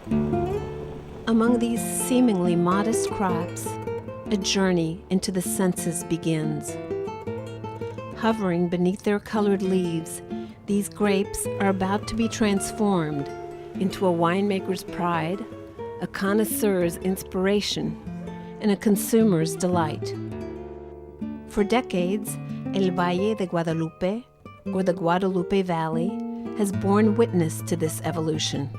Among these seemingly modest crops, a journey into the senses begins. Hovering beneath their colored leaves, these grapes are about to be transformed into a winemaker's pride, a connoisseur's inspiration, and a consumer's delight. For decades, El Valle de Guadalupe, or the Guadalupe Valley, has borne witness to this evolution.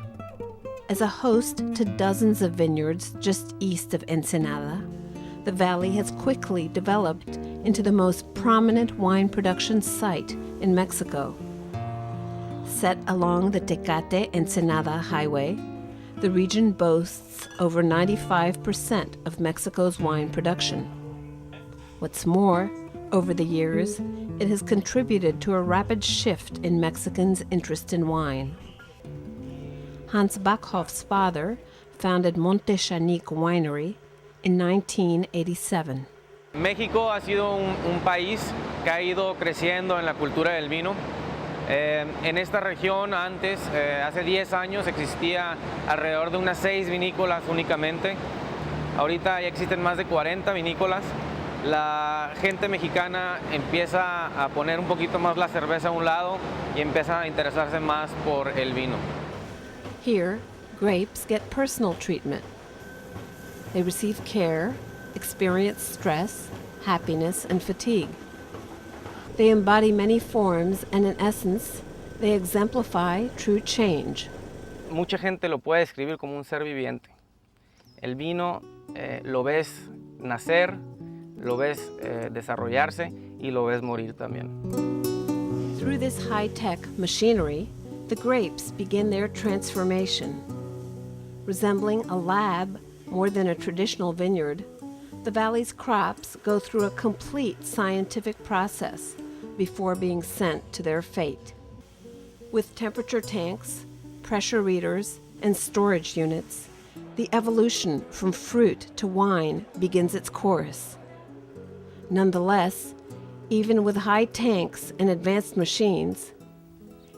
As a host to dozens of vineyards just east of Ensenada, the valley has quickly developed into the most prominent wine production site in Mexico. Set along the Tecate-Ensenada highway, the region boasts over 95% of Mexico's wine production. What's more, over the years, it has contributed to a rapid shift in Mexicans' interest in wine. Hans Backhoff's father founded Monte Chanique Winery in 1987. México ha sido un país que ha ido creciendo en la cultura del vino. En esta región antes, hace 10 años, existía alrededor de unas 6 vinícolas únicamente. Ahorita ya existen más de 40 vinícolas. La gente mexicana empieza a poner un poquito más la cerveza a un lado y empieza a interesarse más por el vino. Here, grapes get personal treatment. They receive care, experience stress, happiness, and fatigue. They embody many forms, and in essence, they exemplify true change. Mucha gente lo puede describir como un ser viviente. El vino lo ves nacer, lo ves desarrollarse y lo ves morir también. Through this high-tech machinery, the grapes begin their transformation. Resembling a lab more than a traditional vineyard, the valley's crops go through a complete scientific process before being sent to their fate. With temperature tanks, pressure readers, and storage units, the evolution from fruit to wine begins its course. Nonetheless, even with high tanks and advanced machines,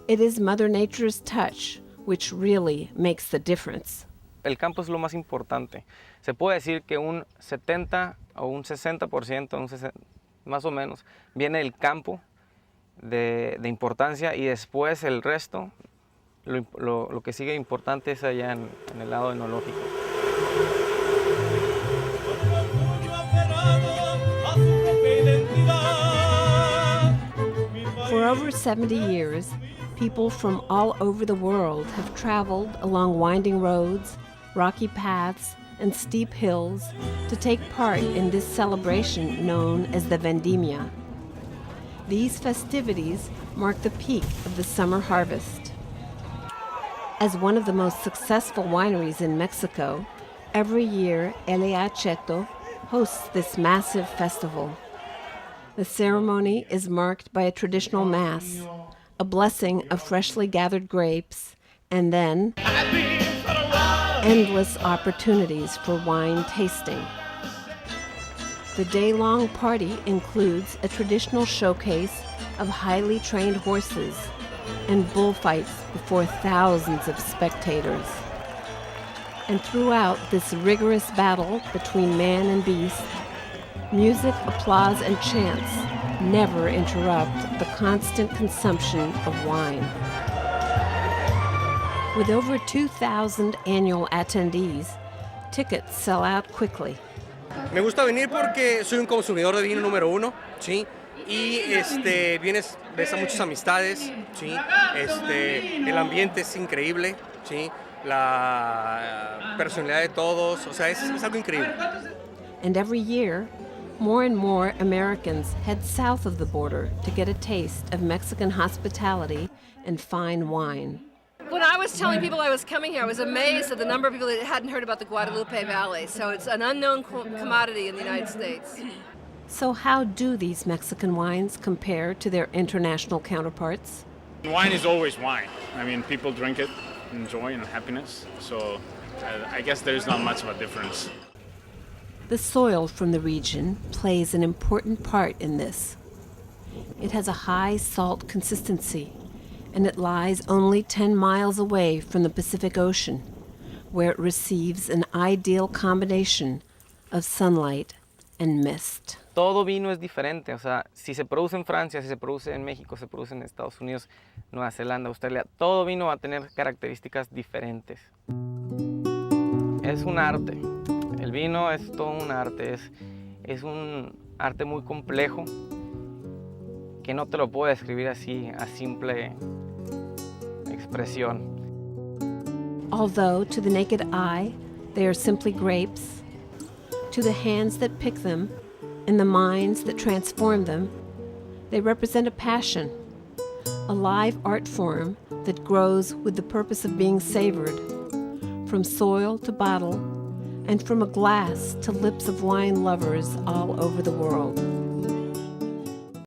it is Mother Nature's touch which really makes the difference. El campo es lo más importante. Se puede decir que un 70 o un 60%, más o menos, viene del campo de importancia y después el resto, lo que sigue importante es allá en el lado enológico. For over 70 years, people from all over the world have traveled along winding roads, rocky paths, and steep hills to take part in this celebration known as the Vendimia. These festivities mark the peak of the summer harvest. As one of the most successful wineries in Mexico, every year Elea Cheto hosts this massive festival. The ceremony is marked by a traditional mass, a blessing of freshly gathered grapes, and then endless opportunities for wine tasting. The day-long party includes a traditional showcase of highly trained horses and bullfights before thousands of spectators. And throughout this rigorous battle between man and beast, music, applause, and chants never interrupt the constant consumption of wine. With over 2,000 annual attendees, tickets sell out quickly. Me gusta venir porque soy un consumidor de vino número uno, ¿sí? Y vienes, ves a muchas amistades, ¿sí? El ambiente es increíble, ¿sí? La personalidad de todos, o sea, es algo increíble. And every year, more and more Americans head south of the border to get a taste of Mexican hospitality and fine wine. When I was telling people I was coming here, I was amazed at the number of people that hadn't heard about the Guadalupe Valley. So it's an unknown commodity in the United States. So how do these Mexican wines compare to their international counterparts? Wine is always wine. I mean, people drink it in joy and happiness. So I guess there's not much of a difference. The soil from the region plays an important part in this. It has a high salt consistency, and it lies only 10 miles away from the Pacific Ocean, where it receives an ideal combination of sunlight and mist. Todo vino es diferente, o sea, si se produce en Francia, si se produce en México, se produce en Estados Unidos, Nueva Zelanda, Australia, todo vino va a tener características diferentes. Es un arte, el vino es todo un arte, es un arte muy complejo que no te lo puedo describir así a simple expresión. Although to the naked eye they are simply grapes, to the hands that pick them and the minds that transform them, they represent a passion, a live art form that grows with the purpose of being savored, from soil to bottle, and from a glass to lips of wine lovers all over the world.